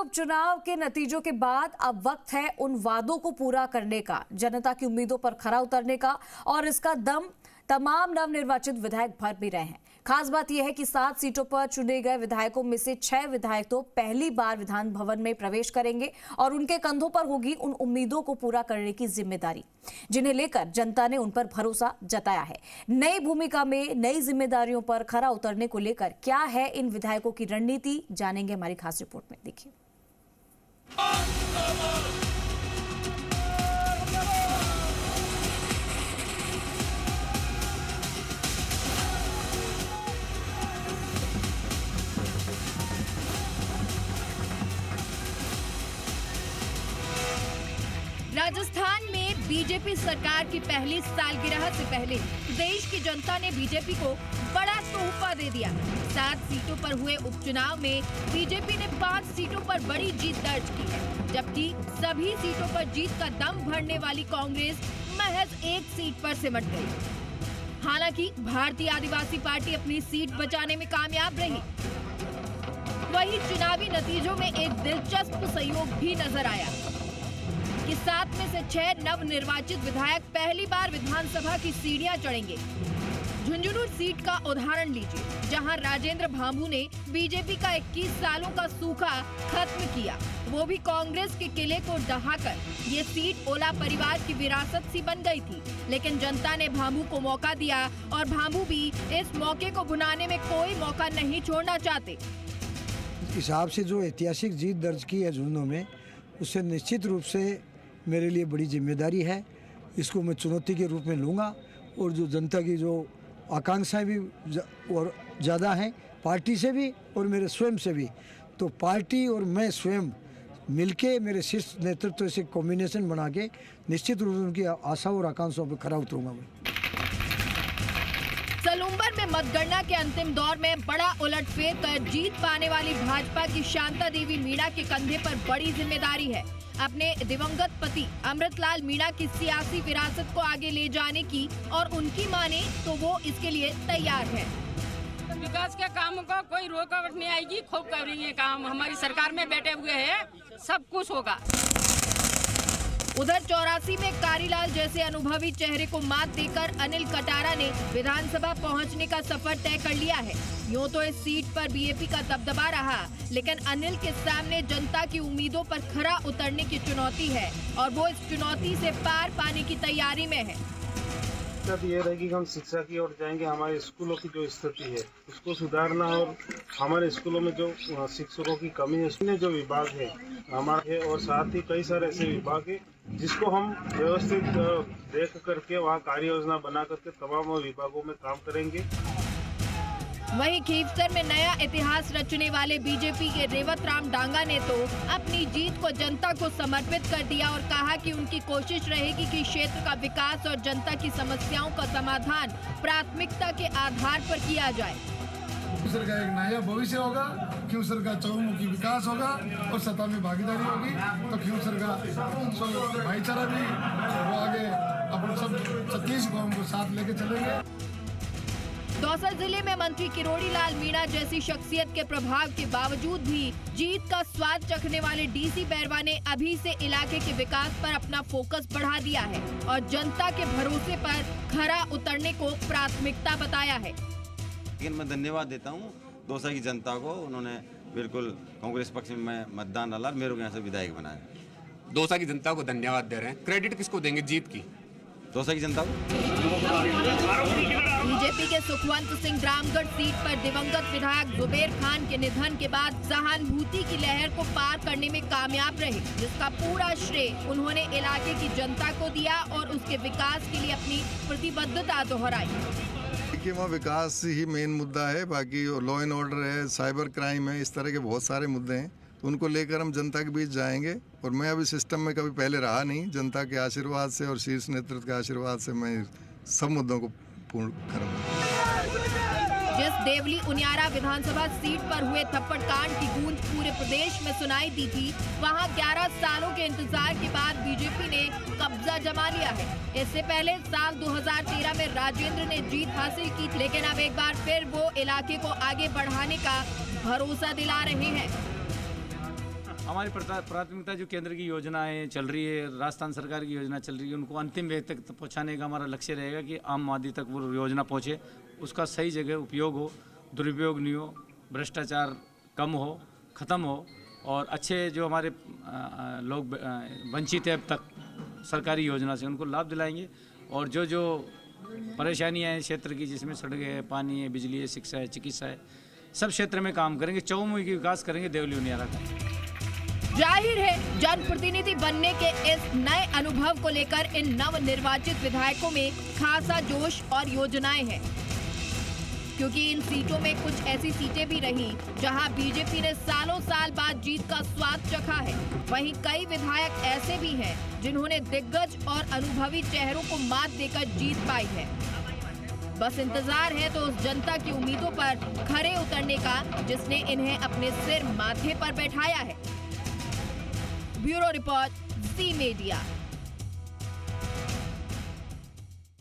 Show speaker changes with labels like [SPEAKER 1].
[SPEAKER 1] उपचुनाव के नतीजों के बाद अब वक्त है उन वादों को पूरा करने का, जनता की उम्मीदों पर खरा उतरने का, और इसका दम तमाम नवनिर्वाचित विधायक भर भी रहे हैं। खास बात यह है कि 7 सीटों पर चुने गए विधायकों में से 6 विधायक तो पहली बार विधान भवन में प्रवेश करेंगे और उनके कंधों पर होगी उन उम्मीदों को पूरा करने की जिम्मेदारी, जिन्हें लेकर जनता ने उन पर भरोसा जताया है। नई भूमिका में नई जिम्मेदारियों पर खरा उतरने को लेकर क्या है इन विधायकों की रणनीति, जानेंगे हमारी खास रिपोर्ट में। देखिए।
[SPEAKER 2] राजस्थान में बीजेपी सरकार की पहली सालगिरह से पहले देश की जनता ने बीजेपी को बड़ा तोहफा दे दिया। 7 सीटों पर हुए उपचुनाव में बीजेपी ने 5 सीटों पर बड़ी जीत दर्ज की है, जबकि सभी सीटों पर जीत का दम भरने वाली कांग्रेस महज 1 सीट पर सिमट गई। हालांकि भारतीय आदिवासी पार्टी अपनी सीट बचाने में कामयाब रही। वहीं चुनावी नतीजों में एक दिलचस्प संयोग भी नजर आया कि 7 में से 6 नवनिर्वाचित विधायक पहली बार विधानसभा की सीढ़ियां चढ़ेंगे। झुंझुनू सीट का उदाहरण लीजिए, जहां राजेंद्र भांभू ने बीजेपी का 21 सालों का सूखा खत्म किया, वो भी कांग्रेस के किले को ढहाकर। ये सीट ओला परिवार की विरासत सी बन गई थी, लेकिन जनता ने भांभू को मौका दिया और भांभू भी इस मौके को भुनाने में कोई मौका नहीं छोड़ना चाहते।
[SPEAKER 3] हिसाब से जो ऐतिहासिक जीत दर्ज की है झुंझुनू में, उससे निश्चित रूप से मेरे लिए बड़ी जिम्मेदारी है। इसको मैं चुनौती के रूप में लूँगा और जो जनता की जो आकांक्षाएं भी और ज़्यादा हैं, पार्टी से भी और मेरे स्वयं से भी, तो पार्टी और मैं स्वयं मिलके मेरे शीर्ष नेतृत्व से कॉम्बिनेशन बना के निश्चित रूप से उनकी आशा और आकांक्षाओं पर खरा उतरूंगा मैं।
[SPEAKER 2] सलूम्बर में मतगणना के अंतिम दौर में बड़ा उलटफेर कर जीत पाने वाली भाजपा की शांता देवी मीणा के कंधे पर बड़ी जिम्मेदारी है। अपने दिवंगत पति अमृतलाल मीणा की सियासी विरासत को आगे ले जाने की, और उनकी माने तो वो इसके लिए तैयार है।
[SPEAKER 4] विकास के कामों को कोई रुकावट नहीं आएगी, खूब करेंगे काम। हमारी सरकार में बैठे हुए हैं, सब कुछ होगा।
[SPEAKER 2] उधर 84 में कारीलाल जैसे अनुभवी चेहरे को मात देकर अनिल कटारा ने विधानसभा पहुंचने का सफर तय कर लिया है। यूं तो इस सीट पर बीजेपी का दबदबा रहा, लेकिन अनिल के सामने जनता की उम्मीदों पर खरा उतरने की चुनौती है और वो इस चुनौती से पार पाने की तैयारी में है।
[SPEAKER 5] ये रहेगी कि हम शिक्षा की ओर जाएंगे। हमारे स्कूलों की जो स्थिति है उसको सुधारना, और हमारे स्कूलों में जो शिक्षकों की कमी है, उसमें जो विभाग है हमारे, और साथ ही कई सारे ऐसे विभाग है जिसको हम व्यवस्थित देख करके वहाँ कार्य योजना बना करके तमाम विभागों में काम करेंगे।
[SPEAKER 2] वहीं खीवसर में नया इतिहास रचने वाले बीजेपी के रेवत राम डांगा ने तो अपनी जीत को जनता को समर्पित कर दिया और कहा कि उनकी कोशिश रहेगी कि क्षेत्र का विकास और जनता की समस्याओं का समाधान प्राथमिकता के आधार पर किया जाए।
[SPEAKER 6] खीवसर का एक नया भविष्य होगा, खीवसर का चहुमुखी विकास होगा और सत्ता में भागीदारी होगी, तो खीवसर का भाईचारा भी वो आगे अपन सब 36 गाँव को साथ लेके चलेंगे।
[SPEAKER 2] दौसा जिले में मंत्री किरोड़ी लाल मीणा जैसी शख्सियत के प्रभाव के बावजूद भी जीत का स्वाद चखने वाले डीसी बैरवा ने अभी से इलाके के विकास पर अपना फोकस बढ़ा दिया है और जनता के भरोसे पर खरा उतरने को प्राथमिकता बताया है।
[SPEAKER 7] लेकिन मैं धन्यवाद देता हूँ दौसा की जनता को, उन्होंने बिल्कुल कांग्रेस पक्ष में मतदान डाला, मेरे को यहाँ से विधायक बनाया।
[SPEAKER 8] दौसा की जनता को धन्यवाद दे रहे हैं। क्रेडिट किसको देंगे जीत की?
[SPEAKER 7] दौसा की जनता को।
[SPEAKER 2] बीजेपी के सुखवंत सिंह रामगढ़ सीट पर दिवंगत विधायक जुबेर खान के निधन के बाद सहानुभूति की लहर को पार करने में कामयाब रहे, जिसका पूरा श्रेय उन्होंने इलाके की जनता को दिया और उसके विकास के लिए अपनी प्रतिबद्धता दोहराई।
[SPEAKER 9] देखिए, वहाँ विकास ही मेन मुद्दा है, बाकी लॉ एंड ऑर्डर है, साइबर क्राइम है, इस तरह के बहुत सारे मुद्दे हैं, तो उनको लेकर हम जनता के बीच जाएंगे। और मैं अभी सिस्टम में कभी पहले रहा नहीं, जनता के आशीर्वाद से और शीर्ष नेतृत्व के आशीर्वाद से मैं सब मुद्दों को पूर्ण करूँगा।
[SPEAKER 2] जिस देवली उनियारा विधानसभा सीट पर हुए थप्पड़ कांड की गूंज पूरे प्रदेश में सुनाई दी थी, वहां 11 सालों के इंतजार के बाद बीजेपी ने कब्जा जमा लिया है। इससे पहले साल 2013 में राजेंद्र ने जीत हासिल की, लेकिन अब एक बार फिर वो इलाके को आगे बढ़ाने का भरोसा दिला रहे हैं।
[SPEAKER 10] हमारी प्राथमिकता जो केंद्र की योजनाएं चल रही है, राजस्थान सरकार की योजना चल रही है, उनको अंतिम व्यक्ति तक पहुंचाने का हमारा लक्ष्य रहेगा कि आम आदमी तक वो योजना पहुंचे, उसका सही जगह उपयोग हो, दुरुपयोग नहीं हो, भ्रष्टाचार कम हो, ख़त्म हो और अच्छे जो हमारे लोग वंचित है अब तक सरकारी योजना से उनको लाभ दिलाएंगे। और जो जो परेशानियाँ हैं क्षेत्र की, जिसमें सड़कें है, पानी है, बिजली है, शिक्षा है, चिकित्सा है, सब क्षेत्र में काम करेंगे, चौमुखी विकास करेंगे देवली उनियारा का।
[SPEAKER 2] जाहिर है जनप्रतिनिधि बनने के इस नए अनुभव को लेकर इन नवनिर्वाचित विधायकों में खासा जोश और योजनाएं हैं, क्योंकि इन सीटों में कुछ ऐसी सीटें भी रहीं जहां बीजेपी ने सालों साल बाद जीत का स्वाद चखा है। वहीं कई विधायक ऐसे भी हैं जिन्होंने दिग्गज और अनुभवी चेहरों को मात देकर जीत पाई है। बस इंतजार है तो उस जनता की उम्मीदों पर खरे उतरने का जिसने इन्हें अपने सिर माथे पर बैठाया है। ब्यूरो रिपोर्ट, जी मीडिया।